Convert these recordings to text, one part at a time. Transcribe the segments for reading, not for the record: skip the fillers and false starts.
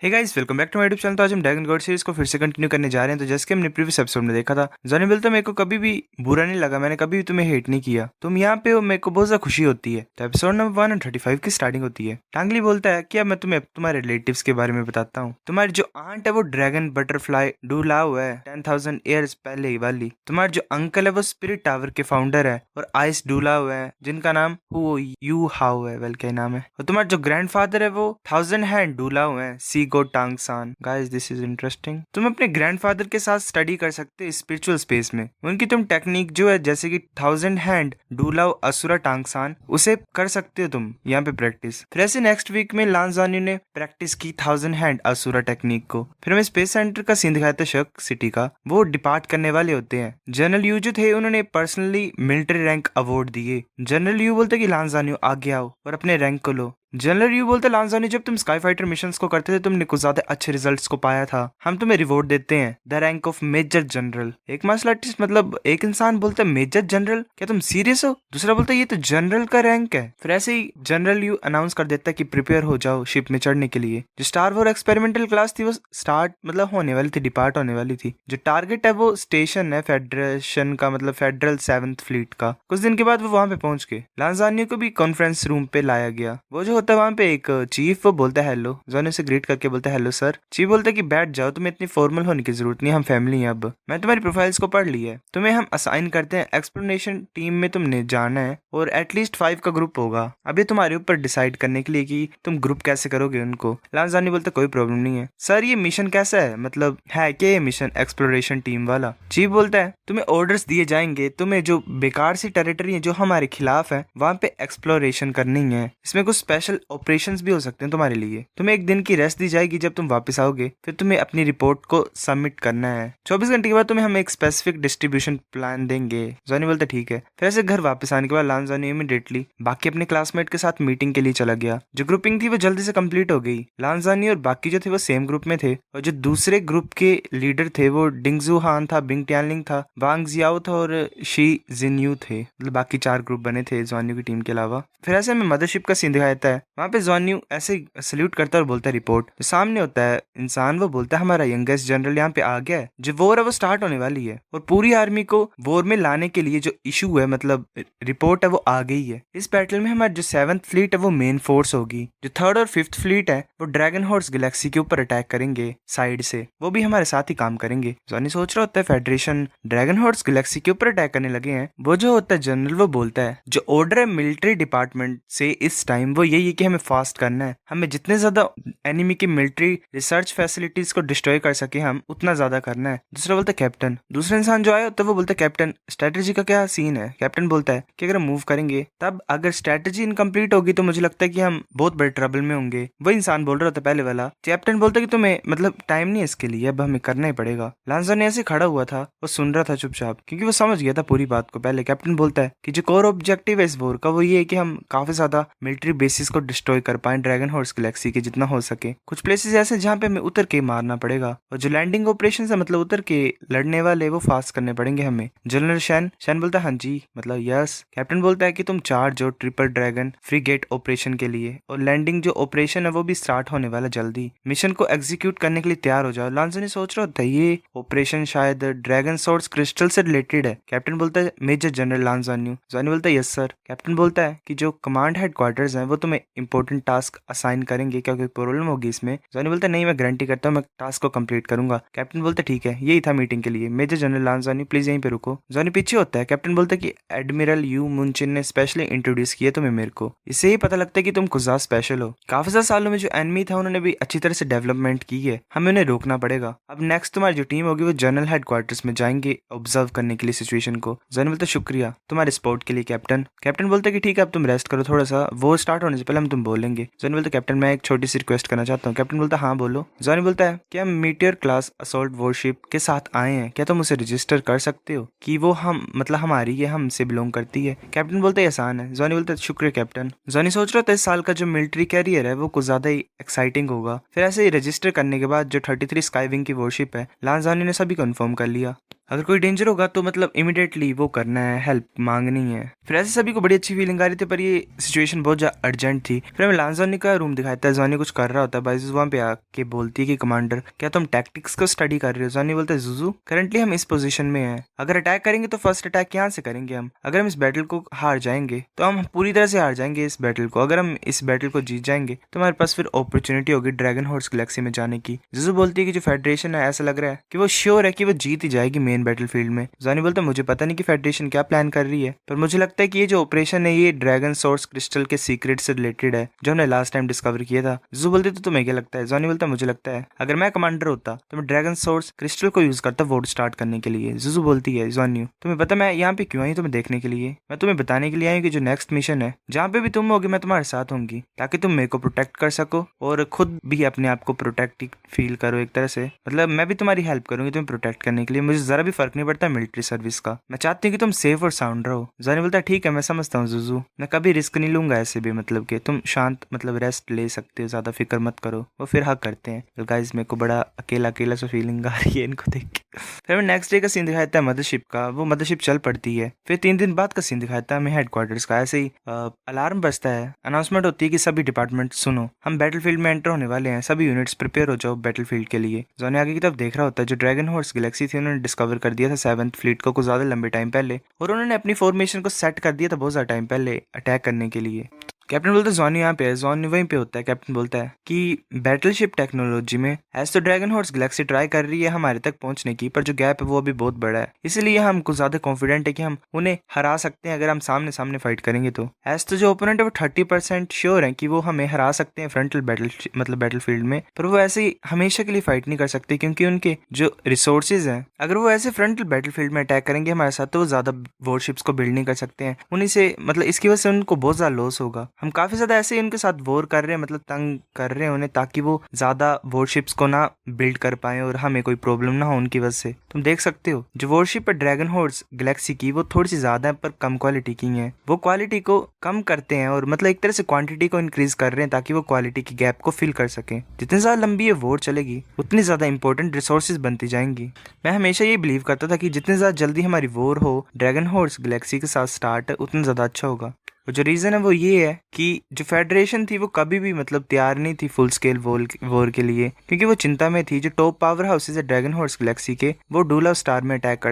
Hey guys, welcome back to my YouTube channel. तो आज हम ड्रैगन गॉड सीरीज को फिर से कंटिन्यू करने जा रहे हैं। तो जैसे कि हमने प्रीवियस एपिसोड में देखा था, जॉनी बोलता मेरे को कभी भी बुरा नहीं लगा, मैंने कभी भी तुम्हें हेट नहीं किया, तुम यहाँ पे हो, मेरे को बहुत ज्यादा खुशी होती है। तो एपिसोड नंबर 135 की स्टार्टिंग होती है। टांगली बोलता है कि अब मैं तुम्हें तुम्हारे रिलेटिव्स के बारे में बताता हूँ। तुम्हारी जो आंट है वो ड्रैगन बटरफ्लाई डूलाओ है, 10,000 ईयर्स पहले वाली। तुम्हारे जो अंकल है वो स्पिरिट टावर के फाउंडर है और आइस डूलाओ है, जिनका नाम हु यू हाउ है, वेल क्या नाम है। और तुम्हारा जो ग्रैंडफादर है वो 1000 हैंड डूलाओ है, सी गो टांगसान। Guys this is interesting. तुम अपने ग्रैंडफादर के साथ स्टडी कर सकते हो स्पिरिचुअल स्पेस में। उनकी तुम टेक्निक जो है जैसे कि 1000 हैंड डूलाओ असुरा टांगसान, उसे कर सकते हो तुम यहाँ पे प्रैक्टिस। फिर ऐसे नेक्स्ट वीक में लांजानी ने प्रैक्टिस की 1000 हैंड असुरा टेक्निक को। फिर हमें स्पेस सेंटर का सीन दिखाया था, शक सिटी का। वो डिपार्ट करने वाले होते हैं। जनरल यू जो थे उन्होंने पर्सनली मिलिट्री रैंक अवार्ड दिए। जनरल यू बोलते कि लांजानी आगे आओ और अपने रैंक को लो। जनरल यू बोलते लांजानी जब तुम स्काई फाइटर मिशंस को करते थे तुमने कुछ ज्यादा अच्छे रिजल्ट्स को पाया था, हम तुम्हें रिवॉर्ड देते हैं, the rank of major general. एक मार्शल आर्टिस्ट मतलब एक इंसान बोलता है मेजर जनरल, क्या तुम सीरियस हो? दूसरा बोलता है ये तो जनरल का रैंक है। फिर ऐसे ही जनरल यू अनाउंस कर देता है कि प्रिपेयर हो जाओ शिप में चढ़ने के लिए। जो स्टार वॉर एक्सपेरिमेंटल क्लास थी वो स्टार्ट मतलब होने वाली थी, डिपार्ट होने वाली थी। जो टारगेट है वो स्टेशन है फेडरेशन का, मतलब फेडरल 7th फ्लीट का। कुछ दिन के बाद वो वहां पे पहुंच गए। लांजानी को भी कॉन्फ्रेंस रूम पे लाया गया। वो जो होता है वहां पे एक चीफ, वो बोलता है हेलो। जॉनी से ग्रीट करके बोलता है हेलो सर। चीफ बोलता है कि बैठ जाओ, तुम्हें इतनी फॉर्मल होने की जरूरत नहीं, हम फैमिली हैं। अब मैं तुम्हारी प्रोफाइल्स को पढ़ ली है, तुम्हें हम असाइन करते हैं एक्सप्लोरेशन टीम में, तुमने जाना है और एटलीस्ट 5 का ग्रुप होगा। अभी तुम्हारे ऊपर डिसाइड करने के लिए कि तुम ग्रुप कैसे करोगे उनको। लांजानी बोलता कोई प्रॉब्लम नहीं है सर। ये मिशन कैसा है, मतलब है क्या ये मिशन एक्सप्लोरेशन टीम वाला? चीफ बोलता है तुम्हें ऑर्डर्स दिए जाएंगे, तुम्हें जो बेकार सी टेरिटरी है जो हमारे खिलाफ है वहां पे एक्सप्लोरेशन करनी है। इसमें कुछ स्पेशल ऑपरेशंस भी हो सकते हैं तुम्हारे लिए। तुम्हें एक दिन की रेस्ट दी जाएगी जब तुम वापस आओगे। फिर तुम्हें अपनी रिपोर्ट को सबमिट करना है। 24 घंटे के बाद तुम्हें हम एक स्पेसिफिक डिस्ट्रीब्यूशन प्लान देंगे। जॉनी बोलता ठीक है। फिर ऐसे घर वापस आने के बाद लांजानी इमीडिएटली बाकी अपने क्लासमेट के साथ मीटिंग के लिए चला गया। जो ग्रुपिंग थी वो जल्दी से कंप्लीट हो गई। लांजानी और बाकी जो थे वो सेम ग्रुप में थे और जो दूसरे ग्रुप के लीडर थे वो डिंगजू हान था, बिंग टियानलिंग था, वांग जियाओ था और शी जिनयू थे। मतलब बाकी 4 ग्रुप बने थे जॉनी की टीम के अलावा। फिर ऐसे में मदरशिप का सीन दिखाया है। वहां पे जॉनी ऐसे सल्यूट करता है और बोलता है रिपोर्ट। जो सामने होता है इंसान वो बोलता है हमारा यंगेस्ट जनरल यहाँ पे आ गया है। जो वॉर है वो स्टार्ट होने वाली है और पूरी आर्मी को वॉर में लाने के लिए जो इशू है, मतलब रिपोर्ट है, वो आ गई है। इस बैटल में हमारी जो 7th फ्लीट है वो मेन फोर्स होगी। जो 3rd और 5th फ्लीट है वो ड्रैगन हॉर्स गैलेक्सी के ऊपर अटैक करेंगे साइड से, वो भी हमारे साथ ही काम करेंगे। जॉनी सोच रहा होता है फेडरेशन ड्रैगन हॉर्स गैलेक्सी के ऊपर अटैक करने लगे हैं। वो जो होता है जनरल वो बोलता है जो ऑर्डर है मिलिट्री डिपार्टमेंट से इस टाइम वो यही है कि हमें फास्ट करना है, हमें जितने ज्यादा एनिमी की मिलिट्री रिसर्च फैसिलिटीज को डिस्ट्रॉय कर सके हम उतना ज्यादा करना है। दूसरा बोलता है कैप्टन। दूसरा इंसान जो आया होता है वो बोलता है कैप्टन स्ट्रेटेजी का क्या सीन है? कैप्टन बोलता है कि अगर हम मूव करेंगे तब अगर स्ट्रेटेजी इनकम्प्लीट होगी तो मुझे लगता है कि हम बहुत बड़े ट्रबल में होंगे। वो इंसान बोल रहा होता है पहले वाला। कैप्टन बोलता है कि तुम्हें मतलब टाइम नहीं है इसके लिए, अब हमें करना ही पड़ेगा। लांजा ने ऐसे खड़ा हुआ था, वो सुन रहा था चुपचाप क्योंकि वो समझ गया था पूरी बात को पहले। कैप्टन बोलता है कि जो कोर ऑब्जेक्टिव है इस वॉर का वो ये है कि हम काफी ज्यादा मिलिट्री बेसिस को डिस्ट्रॉय कर पाए ड्रैगन हॉर्स गैलेक्सी के जितना हो सके। कुछ प्लेसेस ऐसे जहाँ पे हमें उतर के मारना पड़ेगा और जो लैंडिंग ऑपरेशन है मतलब उतर के लड़ने वाले वो फास्ट करने पड़ेंगे हमें। जनरल शैन बोलता है हाँ जी, मतलब यस। कैप्टन बोलता है कि तुम चार्ज हो ट्रिपल ड्रैगन फ्रीगेट ऑपरेशन के लिए और लैंडिंग जो ऑपरेशन है वो भी स्टार्ट होने वाला जल्दी। मिशन को एग्जीक्यूट करने के लिए तैयार हो जाओ। लांजानी सोच रहा होता है ये ऑपरेशन शायद ड्रैगन सोर्स क्रिस्टल से रिलेटेड है। कैप्टन बोलता है मेजर जनरल लांजानी। जॉनी बोलता है यस सर। कैप्टन बोलता है कि जो कमांड हेडक्वार्टर्स हैं वो तुम्हें इंपॉर्टेंट टास्क असाइन करेंगे, क्या कोई प्रॉब्लम होगी इसमें? जॉनी बोलता है नहीं, मैं गारंटी करता हूँ मैं टास्क को कंप्लीट करूंगा। कैप्टन बोलता है ठीक है, यही था मीटिंग के लिए। मेजर जनरल लांजानी प्लीज यहीं पे रुको। जॉनी पीछे होता है। कैप्टन बोलता है कि एडमिरल यू मुनचिन ने स्पेशली इंट्रोड्यूस किया तुम्हें मेरे को, इससे ही पता लगता है कि तुम कुछ ज्यादा स्पेशल हो। काफी ज्यादा सालों में जो एनिमी था उन्होंने भी अच्छी तरह से डेवलपमेंट की है, हमें उन्हें रोकना पड़ेगा। अब नेक्स्ट तुम्हारी जो टीम होगी वो जनरल हेडक्वार्टर्स में जाएंगे ऑब्जर्व करने के लिए सिचुएशन को। जॉनी बोलता है शुक्रिया तुम्हारे सपोर्ट के लिए कैप्टन। कैप्टन बोलता है कि ठीक है अब तुम रेस्ट करो थोड़ा सा, वो स्टार्ट होने से पहले हम तुम बोलेंगे। जॉनी बोलता है कैप्टन मैं एक छोटी सी रिक्वेस्ट करना चाहता हूँ। कैप्टन बोलता है हाँ बोलो। जॉनी बोलता है कि हम मीटियर क्लास असॉल्ट वॉरशिप के साथ आए हैं, क्या तुम उसे रजिस्टर कर सकते हो कि वो हम मतलब हमारी है, हमसे बिलोंग करती है? कैप्टन बोलता है आसान है। जॉनी बोलता है शुक्रिया कैप्टन। जॉनी सोच रहा था इस साल का जो मिलिट्री कैरियर है वो कुछ ज्यादा ही एक्साइटिंग होगा। फिर ऐसे ही रजिस्टर करने के बाद जो 33 स्काईविंग की वॉरशिप है लांजानी ने सभी कंफर्म कर लिया। अगर कोई डेंजर होगा तो मतलब इमिडिएटली वो करना है, हेल्प मांगनी है। फिर ऐसे सभी को बड़ी अच्छी फीलिंग आ रही थी, पर ये सिचुएशन बहुत ज़्यादा अर्जेंट थी। फिर हमें लांजोनी का रूम दिखाता है, जॉनी कुछ कर रहा होता है, बाइजूस वहाँ पे आके बोलती है कि कमांडर क्या तुम टैक्टिक्स को स्टडी कर रहे हो? जॉनी बोलता है जुजू करंटली हम इस पोजीशन में हैं, अगर अटैक करेंगे तो फर्स्ट अटैक यहाँ से करेंगे हम, अगर हम इस बैटल को हार जाएंगे तो हम पूरी तरह से हार जाएंगे इस बैटल को, अगर हम इस बैटल को जीत जाएंगे तो हमारे पास फिर अपॉर्चुनिटी होगी ड्रैगन हॉर्स गैलेक्सी में जाने की। जुजू बोलती है कि जो फेडरेशन है ऐसा लग रहा है कि वो श्योर है कि वो जीत ही जाएगी मेन बैटल फील्ड में। जॉनी बोलता है मुझे पता नहीं कि फेडरेशन क्या प्लान कर रही है, पर मुझे लगता है कि ये जो ऑपरेशन है ये ड्रैगन सोर्स क्रिस्टल के सीक्रेट से रिलेटेड है जो हमने लास्ट टाइम डिस्कवर किया था। जुजू बोलते तो तुम्हें क्या लगता है? जॉनी बोलता है मुझे लगता है अगर मैं कमांडर होता तो मैं ड्रैगन सोर्स क्रिस्टल को यूज करता वोट स्टार्ट करने के लिए। जुजू बोलती है जॉनी तुम्हें पता मैं यहाँ पे क्यों आई? तुम्हें देखने के लिए, मैं तुम्हें बताने के लिए आई हूँ कि जो नेक्स्ट मिशन है जहाँ पे भी तुम होगी मैं तुम्हारे साथ होंगी, ताकि तुम मेरे को प्रोटेक्ट कर सको और खुद भी अपने आप को प्रोटेक्ट फील करो एक तरह से, मतलब मैं भी तुम्हारी हेल्प करूंगी तुम्हें प्रोटेक्ट करने के लिए, मुझे जरा भी फर्क नहीं पड़ता मिलिट्री सर्विस का, मैं चाहती हूँ कि तुम सेफ और साउंड रहो। जॉनी बोलता है ठीक है मैं समझता हूँ जुजू, मैं कभी रिस्क नहीं लूंगा ऐसे भी, मतलब कि तुम शांत मतलब रेस्ट ले सकते हो, ज्यादा फिक्र मत करो। वो फिर हक करते हैं। गाइस मेरे को बड़ा अकेला अकेला सा फीलिंग आ रही है इनको देख के। फिर हमें नेक्स्ट डे का सीन दिखाता है मदरशिप का, वो मदरशिप चल पड़ती है। फिर 3 दिन बाद का सीन दिखाता है हमें हेडक्वार्टर्स का, ऐसे ही अलार्म बजता है, अनाउंसमेंट होती है कि सभी डिपार्टमेंट सुनो हम बैटलफील्ड में एंटर होने वाले हैं, सभी यूनिट्स प्रिपेयर हो जाओ बैटलफील्ड के लिए। जॉनी आगे की तरफ देख रहा होता है, जो ड्रैगन हॉर्स गैलेक्सी थी उन्होंने डिस्कवर कर दिया था 7th फ्लीट को कुछ ज्यादा लंबे टाइम पहले, और उन्होंने अपनी फॉर्मेशन को सेट कर दिया था बहुत ज्यादा टाइम पहले अटैक करने के लिए। कैप्टन बोलता है जॉनी यहाँ पे है, जॉनी वहीं पे होता है। कैप्टन बोलता है कि बैटलशिप टेक्नोलॉजी में ऐसे तो ड्रैगन हॉर्स गैलेक्सी ट्राई कर रही है हमारे तक पहुंचने की, पर जो गैप है वो अभी बहुत बड़ा है, इसलिए हम कुछ ज्यादा कॉन्फिडेंट है कि हम उन्हें हरा सकते हैं अगर हम सामने सामने फाइट करेंगे तो। ऐसे तो जो ओपोनेंट है वो 30% श्योर है कि वो हमें हरा सकते हैं फ्रंटल बैटल मतलब बैटलफील्ड में, पर वो ऐसे ही हमेशा के लिए फाइट नहीं कर सकते क्योंकि उनके जो रिसोर्सेज हैं अगर वो ऐसे फ्रंटल बैटलफील्ड में अटैक करेंगे हमारे साथ तो वो ज्यादा वॉरशिप्स को बिल्ड नहीं कर सकते हैं, उन्हीं से मतलब इसकी वजह से उनको बहुत ज्यादा लॉस होगा। हम काफी ज्यादा ऐसे उनके साथ वॉर कर रहे हैं, मतलब तंग कर रहे हैं उन्हें, ताकि वो ज्यादा वॉरशिप्स को ना बिल्ड कर पाए और हमें कोई प्रॉब्लम ना हो उनकी वजह से। तुम देख सकते हो जो वॉरशिप है ड्रैगन हॉर्स गैलेक्सी की वो थोड़ी सी ज्यादा है पर कम क्वालिटी की है, वो क्वालिटी को कम करते हैं और मतलब एक तरह से क्वांटिटी को इंक्रीज कर रहे हैं ताकि वो क्वालिटी की गैप को फिल कर सकें। जितनी ज्यादा लंबी ये वॉर चलेगी उतनी ज्यादा इंपॉर्टेंट रिसोर्सेज बनती जाएंगी। मैं हमेशा ये बिलीव करता था कि जितनी ज्यादा जल्दी हमारी वॉर हो ड्रैगन हॉर्स गैलेक्सी के साथ स्टार्ट उतना ज्यादा अच्छा होगा। और जो रीज़न है वो ये है कि जो फेडरेशन थी वो कभी भी मतलब तैयार नहीं थी फुल स्केल वॉर के लिए, क्योंकि वो चिंता में थी। जो टॉप पावर हाउसेज है ड्रैगन हॉर्स गैलेक्सी के वो डूला स्टार में अटैक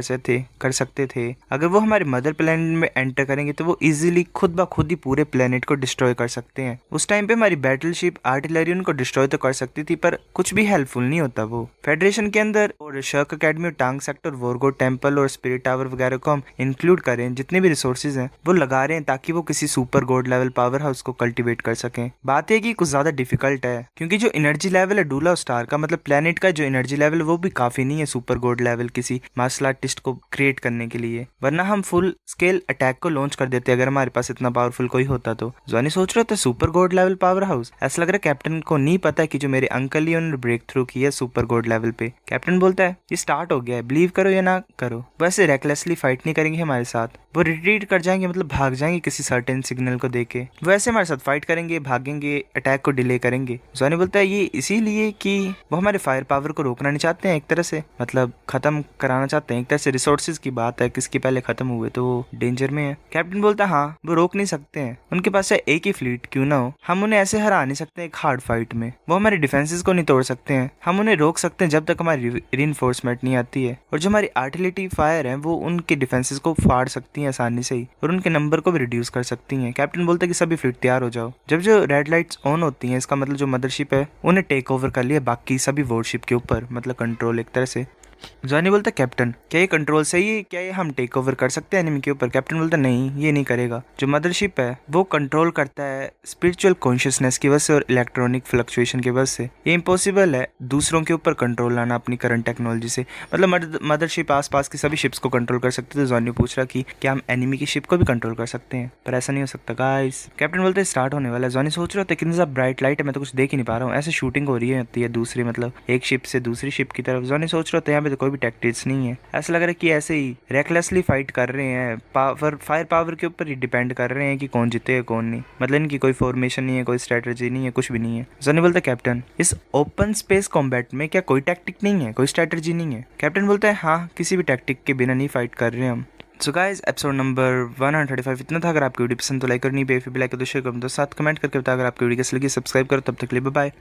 कर सकते थे। अगर वो हमारे मदर प्लेनेट में एंटर करेंगे तो वो इजीली खुद ब खुद ही पूरे प्लेनेट को डिस्ट्रॉय कर सकते हैं। उस टाइम पे हमारी बैटलशिप आर्टिलरी उनको डिस्ट्रॉय तो कर सकती थी पर कुछ भी हेल्पफुल नहीं होता वो। फेडरेशन के अंदर और शर्क अकेडमी और टांग सेक्टर वॉरगोड टेम्पल और स्पिरिट टावर वगैरह को हम इंक्लूड करें, जितने भी रिसोर्सेज हैं वो लगा रहे हैं ताकि वो किसी super God level power house को कल्टीवेट कर सकें। बात है कि कुछ ज्यादा डिफिकल्ट है क्योंकि जो एनर्जी लेवल है डूला स्टार का मतलब प्लेनेट का जो एनर्जी लेवल वो भी काफी नहीं है सुपर गॉड लेवल किसी मार्शल आर्टिस्ट को क्रिएट करने के लिए, वरना हम फुल स्केल अटैक को लॉन्च कर देते अगर हमारे पास इतना पावरफुल कोई होता तो। जॉनी सोच रहे थे super God level power house, ऐसा लग रहा है कैप्टन को नहीं पता कि जो मेरे अंकल ही उन्होंने ब्रेक थ्रू किया सुपर गॉड लेवल पे। कैप्टन बोलता है ये स्टार्ट हो गया है, बिलीव करो या ना करो, वैसे रेकलेसली फाइट नहीं करेंगे हमारे साथ, वो रिट्रीट कर जाएंगे मतलब भाग जाएंगे किसी सर्टेन सिग्नल को देके, वैसे हमारे साथ फाइट करेंगे भागेंगे अटैक को डिले करेंगे। जॉनी बोलता है ये इसीलिए कि वो हमारे फायर पावर को रोकना नहीं चाहते हैं, एक तरह से मतलब खत्म कराना चाहते हैं, एक तरह से रिसोर्सेज की बात है किसके पहले खत्म हुए तो वो डेंजर में है। कैप्टन बोलता है हाँ वो रोक नहीं सकते हैं, उनके पास है एक ही फ्लीट क्यों ना हो, हम उन्हें ऐसे हरा नहीं सकते एक हार्ड फाइट में, वो हमारे डिफेंसेस को नहीं तोड़ सकते हैं, हम उन्हें रोक सकते हैं जब तक हमारी रीइंफोर्समेंट नहीं आती है, और जो हमारी आर्टिलरी फायर है वो उनके डिफेंसेस को फाड़ सकती है आसानी से ही और उनके नंबर को भी रिड्यूस कर सकती है। कैप्टन बोलता है कि सभी फ्लीट तैयार हो जाओ। जब जो रेड लाइट्स ऑन होती हैं इसका मतलब जो मदरशिप है उन्हें टेक ओवर कर लिया बाकी सभी वॉरशिप के ऊपर, मतलब कंट्रोल एक तरह से। जॉनी बोलता है कैप्टन क्या ये कंट्रोल सही है, क्या ये हम टेक ओवर कर सकते हैं एनिमी के ऊपर? कैप्टन बोलता है नहीं ये नहीं करेगा, जो मदरशिप है वो कंट्रोल करता है स्पिरिचुअल कॉन्शियसनेस की वजह से और इलेक्ट्रॉनिक फ्लक्चुएशन की वजह से, ये इम्पॉसिबल है दूसरों के ऊपर कंट्रोल लाना अपनी करंट टेक्नोलॉजी से, मतलब मदरशिप आसपास की सभी शिप्स को कंट्रोल कर सकते थे। जॉनी पूछ रहा कि क्या हम एनिमी की शिप को भी कंट्रोल कर सकते हैं, पर ऐसा नहीं हो सकता गाइस। कैप्टन बोलते स्टार्ट होने वाला है। जॉनी सोच रहा था कितनी ज्यादा ब्राइट लाइट है मैं तो कुछ देख ही नहीं पा रहा हूँ, ऐसे शूटिंग हो रही है दूसरी मतलब एक शिप से दूसरी शिप की तरफ। जॉनी सोच रहा था यहाँ पे पे तो कोई भी टैक्टिक्स नहीं है। ऐसा लग रहा है कि ऐसे ही रेकलेसली फाइट कर रहे हैं, फायर पावर के ऊपर ही डिपेंड कर रहे हैं कि कौन जीते कौन नहीं। मतलब इनकी कोई फॉर्मेशन नहीं है, कोई स्ट्रेटजी नहीं है, कुछ भी नहीं है। जॉनी बोलता है कैप्टन इस ओपन स्पेस कॉम्बैट में क्या कोई टैक्टिक नहीं है, कोई स्ट्रेटजी नहीं है? कैप्टन बोलता है हाँ, किसी भी टैक्टिक के बिना नहीं फाइट कर रहे हैं हम। सो गाइस एपिसोड नंबर 135 इतना था। अगर आपकी वीडियो पसंद तो लाइक करनी, फिर भी लाइक कर दो, शेयर कर दो, साथ कमेंट करके बता। अगर आपकी वीडियो कैसी लगी सब्सक्राइब करो। तब तक के लिए बाय बाय।